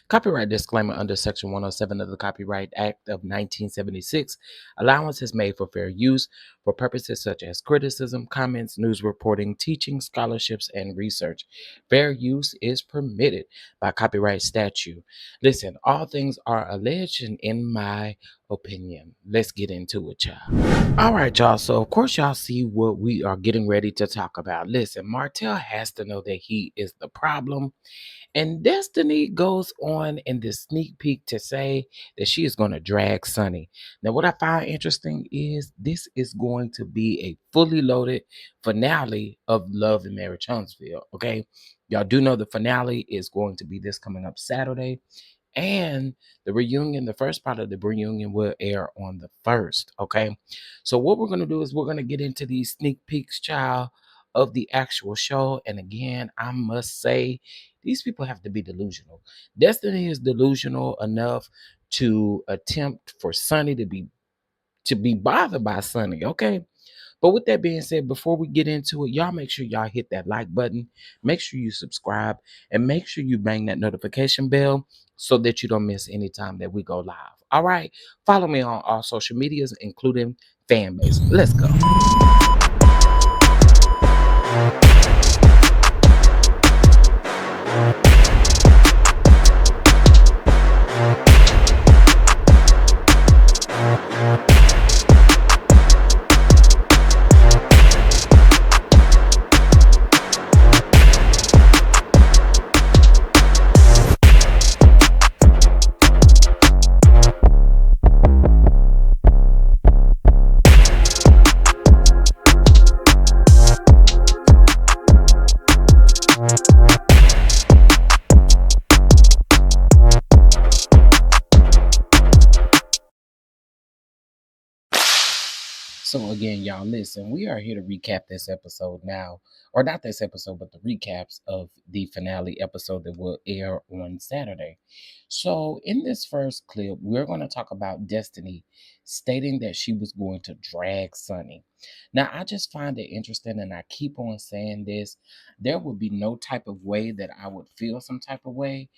Copyright disclaimer under Section 107 of the Copyright Act of 1976. Allowance is made for fair use for purposes such as criticism, comments, news reporting, teaching, scholarships, and research. Fair use is permitted by copyright statute. Listen, all things are alleged and in my opinion. Let's get into it, y'all. All right, y'all. So, of course, y'all see what we are getting ready to talk about. Listen, Martell has to know that he is the problem. And Destiny goes on in this sneak peek to say that she is going to drag Sunny. Now, what I find interesting is this is going to be a fully loaded finale of Love and Marriage Huntsville. Okay. Y'all do know the finale is going to be this coming up Saturday. And the reunion, the first part of the reunion will air on the 1st. Okay. So, what we're going to do is we're going to get into these sneak peeks, child, of the actual show. And again, I must say, these people have to be delusional. Destiny is delusional enough to attempt for Sunny to be bothered by Sunny. Okay. But with that being said, before we get into it, y'all make sure y'all hit that like button, make sure you subscribe, and make sure you bang that notification bell so that you don't miss any time that we go live. All right, follow me on all social medias, including Fanbase. Let's go. So again, y'all, listen, we are here to recap this episode now, or not this episode, but the recaps of the finale episode that will air on Saturday. So in this first clip, we're going to talk about Destiny stating that she was going to drag Sunny. Now, I just find it interesting, and I keep on saying this. There would be no type of way that I would feel some type of way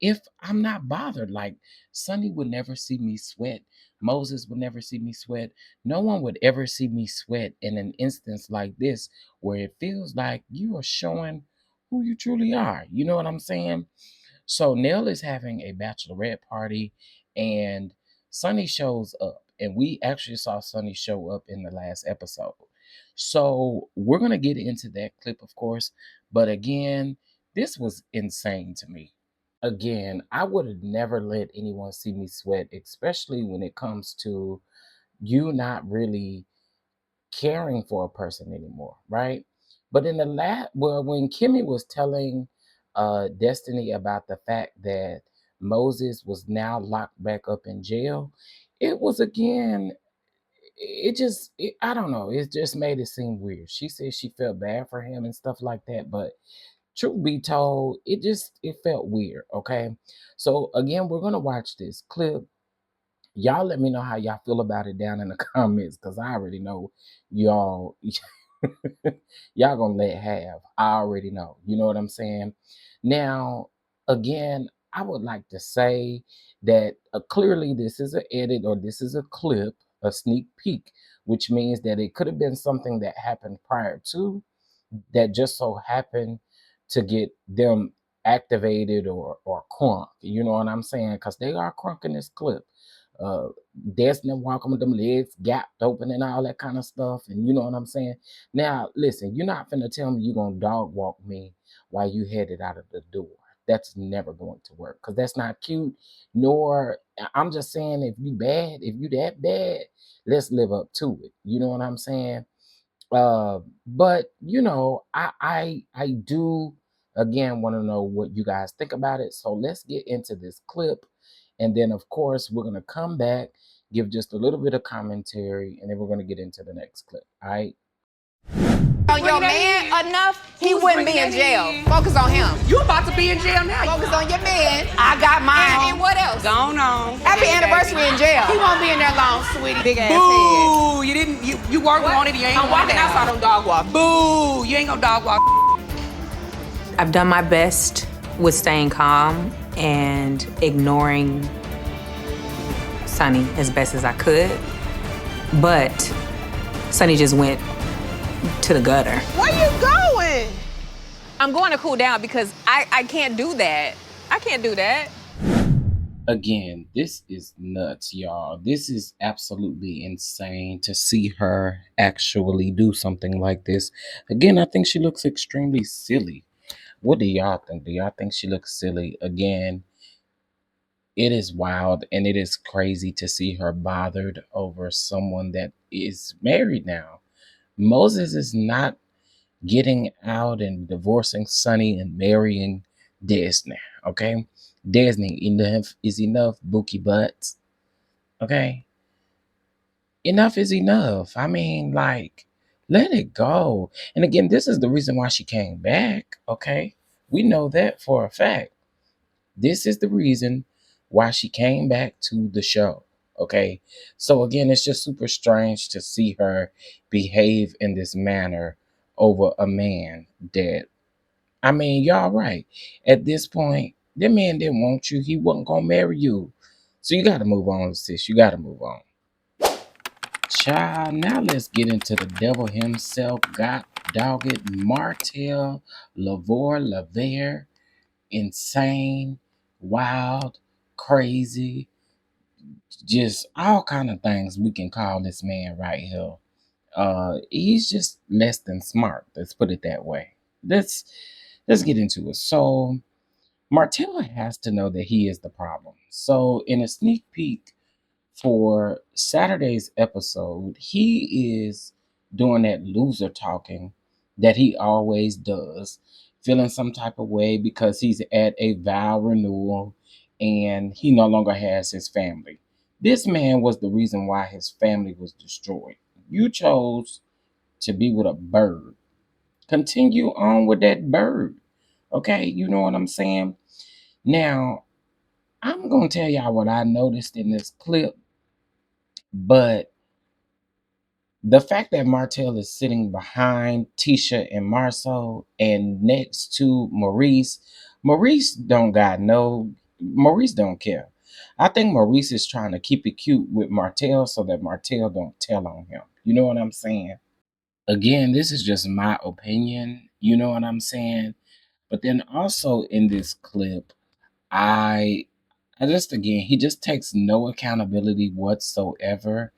if I'm not bothered. Like, Sunny would never see me sweat. Moses would never see me sweat. No one would ever see me sweat in an instance like this where it feels like you are showing who you truly are. You know what I'm saying? So Nell is having a bachelorette party, and Sunny shows up. And we actually saw Sunny show up in the last episode. So we're gonna get into that clip, of course. But again, this was insane to me. Again, I would have never let anyone see me sweat, especially when it comes to you not really caring for a person anymore, right? But in the well, when Kimmy was telling Destiny about the fact that Moses was now locked back up in jail, it was again, I don't know, it just made it seem weird. She said she felt bad for him and stuff like that, but truth be told, it felt weird. Okay, so again, we're gonna watch this clip. Y'all let me know how y'all feel about it down in the comments, because I already know y'all y'all gonna let have. I already know. You know what I'm saying? Now, again, I would like to say that clearly this is an edit, or this is a clip, a sneak peek, which means that it could have been something that happened prior to, that just so happened to get them activated or crunk. You know what I'm saying? Because they are crunk in this clip. Uh, Destiny walking with them legs gapped open and all that kind of stuff. And you know what I'm saying? Now, listen, you're not finna tell me you're gonna dog walk me while you headed out of the door. That's never going to work, because that's not cute. Nor, I'm just saying, if you bad, if you that bad, let's live up to it. You know what I'm saying? But you know, I do again want to know what you guys think about it. So let's get into this clip, and then of course we're gonna come back, give just a little bit of commentary, and then we're gonna get into the next clip. All right. On your man enough, he wouldn't be in jail. Focus on him. You about to be in jail now. Focus on your man. I got mine. And what else? Gone on. Happy anniversary in jail. He won't be in there long, sweetie. Big ass head. Boo! You didn't. You working on it. You ain't. I'm walking outside on dog walk. Boo! You ain't gonna dog walk. I've done my best was staying calm and ignoring Sunni as best as I could. But Sunni just went to the gutter. Where you going? I'm going to cool down because I can't do that. I can't do that. Again, this is nuts, y'all. This is absolutely insane to see her actually do something like this. Again, I think she looks extremely silly. What do y'all think? Do y'all think she looks silly? Again, it is wild and it is crazy to see her bothered over someone that is married now. Moses is not getting out and divorcing Sunny and marrying Disney. Okay, Disney enough is enough. Bookie butts. Okay, enough is enough. I mean, like, let it go. And again, this is the reason why she came back. Okay, we know that for a fact. This is the reason why she came back to the show. Okay. So again, it's just super strange to see her behave in this manner over a man that, I mean, y'all right. At this point, that man didn't want you. He wasn't gonna marry you. So you gotta move on, sis. You gotta move on. Child, now let's get into the devil himself. God dog it, Martell, Lavere, insane, wild, crazy, just all kind of things we can call this man right here. He's just less than smart. Let's put it that way. Let's get into it. So Martell has to know that he is the problem. So in a sneak peek for Saturday's episode, he is doing that loser talking that he always does, feeling some type of way because he's at a vow renewal and he no longer has his family. This man was the reason why his family was destroyed. You chose to be with a bird. Continue on with that bird. Okay, you know what I'm saying? Now, I'm going to tell y'all what I noticed in this clip, but the fact that Martell is sitting behind Tisha and Marceau and next to Maurice don't got no, Maurice don't care. I think Maurice is trying to keep it cute with Martell so that Martell don't tell on him. You know what I'm saying? Again, this is just my opinion. You know what I'm saying? But then also in this clip, I I just again, he just takes no accountability whatsoever.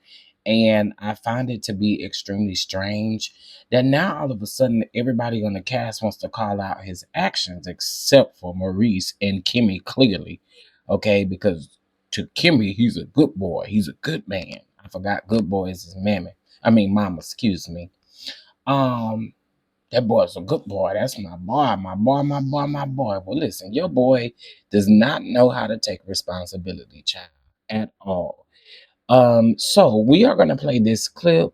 And I find it to be extremely strange that now all of a sudden everybody on the cast wants to call out his actions except for Maurice and Kimmy clearly. Okay, because to Kimmy, he's a good boy. He's a good man. I forgot good boy is his mammy. I mean mama, excuse me. Um that boy's a good boy. That's my boy, my boy, my boy, my boy. Well, listen, your boy does not know how to take responsibility, child, at all. So we are gonna play this clip.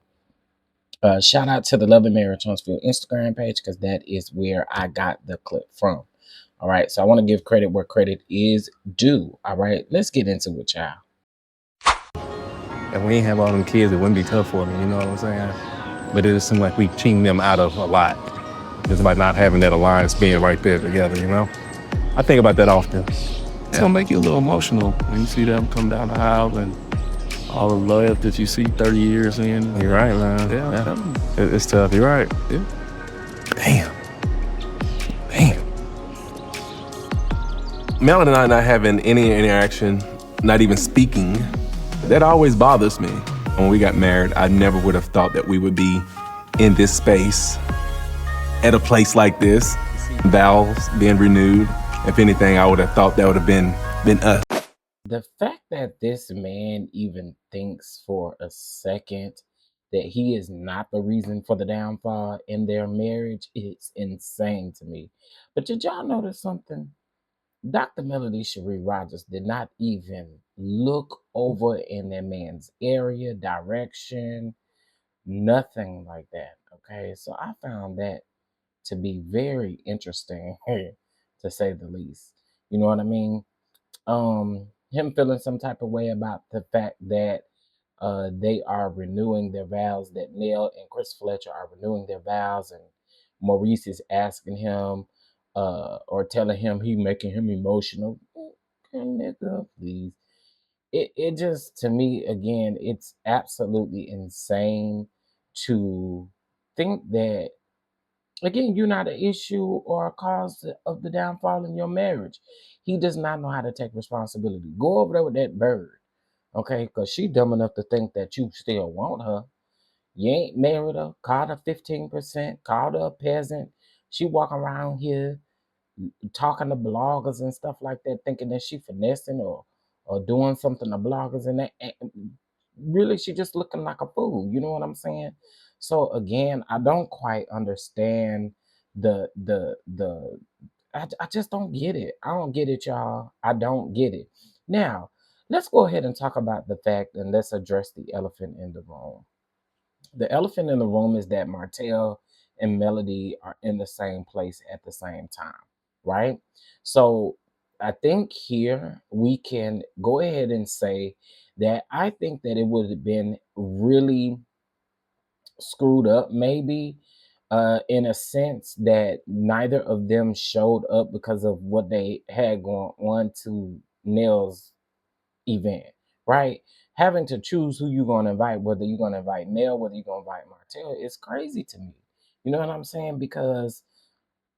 Shout out to the Love and Marriage Huntsville Instagram page because that is where I got the clip from. All right, so I want to give credit where credit is due. All right, let's get into it, child. If we ain't have all them kids, it wouldn't be tough for me, you know what I'm saying? But it just seemed like we cheating them out of a lot. Just by not having that alliance being right there together, you know? I think about that often. It's gonna make you a little emotional when you see them come down the aisle and all the love that you see 30 years in. You're right, man. Yeah. It's tough, you're right. Yeah. Damn. Mel and I not having any interaction, not even speaking, that always bothers me. When we got married, I never would have thought that we would be in this space, at a place like this, vows being renewed. If anything, I would have thought that would have been us. The fact that this man even thinks for a second that he is not the reason for the downfall in their marriage is insane to me. But did y'all notice something? Dr. Melody Cherie Rogers did not even look over in that man's area, direction, nothing like that. Okay, so I found that to be very interesting, to say the least. You know what I mean? Him feeling some type of way about the fact that they are renewing their vows, that Nell and Chris Fletcher are renewing their vows, and Maurice is asking him, or telling him he making him emotional. Okay, nigga, please. It just, to me, again, it's absolutely insane to think that, again, you're not an issue or a cause of the downfall in your marriage. He does not know how to take responsibility. Go over there with that bird, okay? Because she dumb enough to think that you still want her. You ain't married her. Called her 15%. Called her a peasant. She walking around here talking to bloggers and stuff like that, thinking that she finessing or doing something to bloggers, and that and really she just looking like a fool. You know what I'm saying? So again, I don't quite understand the I just don't get it. I don't get it, y'all. I don't get it. Now, let's go ahead and talk about the fact, and let's address the elephant in the room. The elephant in the room is that Martell and Melody are in the same place at the same time, right? So I think here we can go ahead and say that I think that it would have been really screwed up, maybe, in a sense that neither of them showed up because of what they had going on to Nell's event, right? Having to choose who you're going to invite, whether you're going to invite Mel, whether you're going to invite Martell, is crazy to me. You know what I'm saying? Because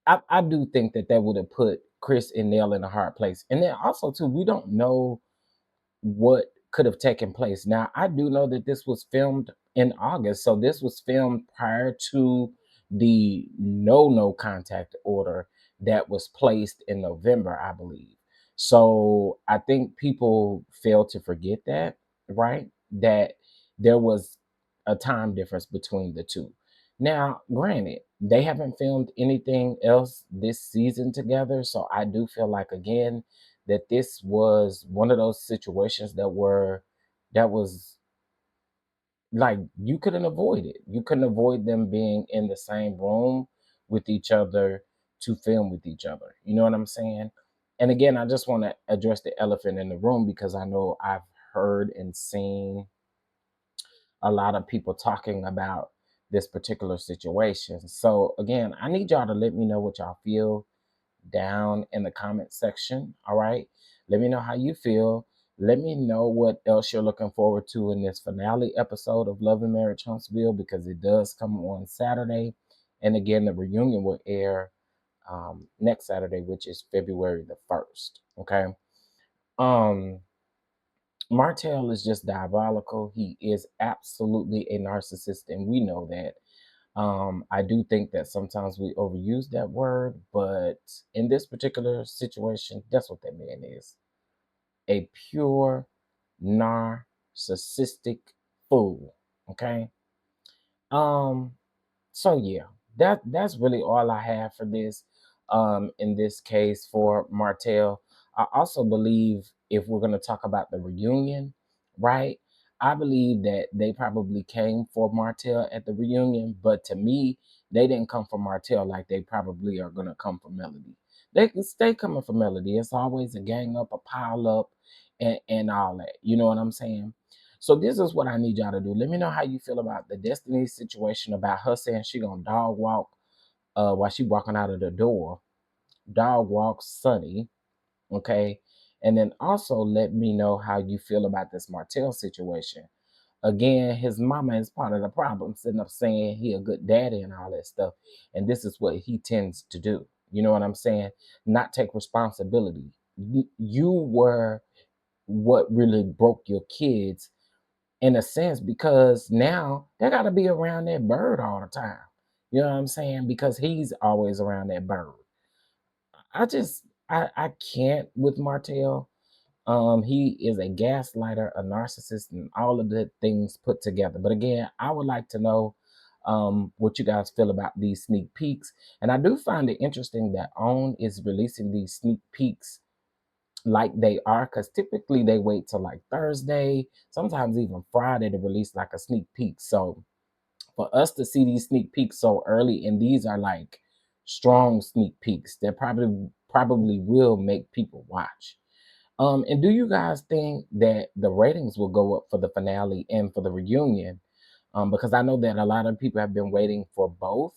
I do think that that would have put Chris and Nell in a hard place. And then also, too, we don't know what could have taken place. Now, I do know that this was filmed in August, so this was filmed prior to the no contact order that was placed in November, I believe. So I think people fail to forget that, right? That there was a time difference between the two. Now, granted, they haven't filmed anything else this season together, so I do feel like, again, that this was one of those situations that was like you couldn't avoid it. You couldn't avoid them being in the same room with each other to film with each other. You know what I'm saying? And again, I just want to address the elephant in the room because I know I've heard and seen a lot of people talking about this particular situation. So again, I need y'all to let me know what y'all feel down in the comment section. All right. Let me know how you feel. Let me know what else you're looking forward to in this finale episode of Love and Marriage Huntsville, because it does come on Saturday. And again, the reunion will air next Saturday, which is February the 1st. Okay. Um, Martell is just diabolical. He is absolutely a narcissist, and we know that. I do think that sometimes we overuse that word, but in this particular situation, that's what that man is. A pure narcissistic fool. Okay. Um, so yeah, that's really all I have for this. In this case for Martell, I also believe if we're gonna talk about the reunion, right? I believe that they probably came for Martell at the reunion, but to me, they didn't come for Martell like they probably are gonna come for Melody. They can stay coming for Melody. It's always a gang up, a pile up, and all that. You know what I'm saying? So this is what I need y'all to do. Let me know how you feel about the Destiny situation, about her saying she gonna dog walk while she walking out of the door. Dog walk Sunny, okay? And then also let me know how you feel about this Martell situation. Again, his mama is part of the problem, sitting up saying he a good daddy and all that stuff. And this is what he tends to do. You know what I'm saying? Not take responsibility. You were what really broke your kids in a sense, because now they got to be around that bird all the time. You know what I'm saying? Because he's always around that bird. I can't with Martell. He is a gaslighter, a narcissist, and all of the things put together. But again, I would like to know what you guys feel about these sneak peeks. And I do find it interesting that OWN is releasing these sneak peeks like they are, because typically they wait till like Thursday, sometimes even Friday, to release like a sneak peek. So for us to see these sneak peeks so early, and these are like strong sneak peeks that probably will make people watch. And do you guys think that the ratings will go up for the finale and for the reunion? Because I know that a lot of people have been waiting for both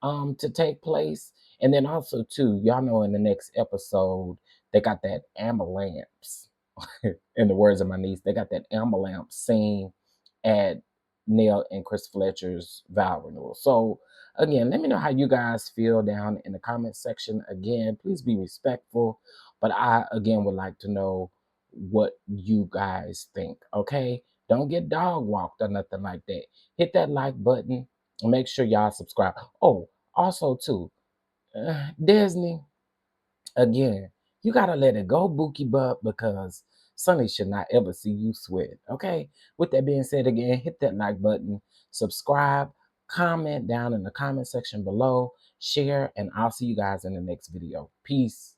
to take place. And then also too, y'all know in the next episode they got that amber lamps. In the words of my niece, they got that amber lamp scene at Neil and Chris Fletcher's vow renewal. So again, let me know how you guys feel down in the comment section. Again, please be respectful, but I again would like to know what you guys think. Okay, don't get dog walked or nothing like that. Hit that like button and make sure y'all subscribe. Oh, also too, Disney, again, you gotta let it go, Bookie Butt, because Sunny should not ever see you sweat. Okay. With that being said, again, hit that like button, subscribe, comment down in the comment section below, share, and I'll see you guys in the next video. Peace.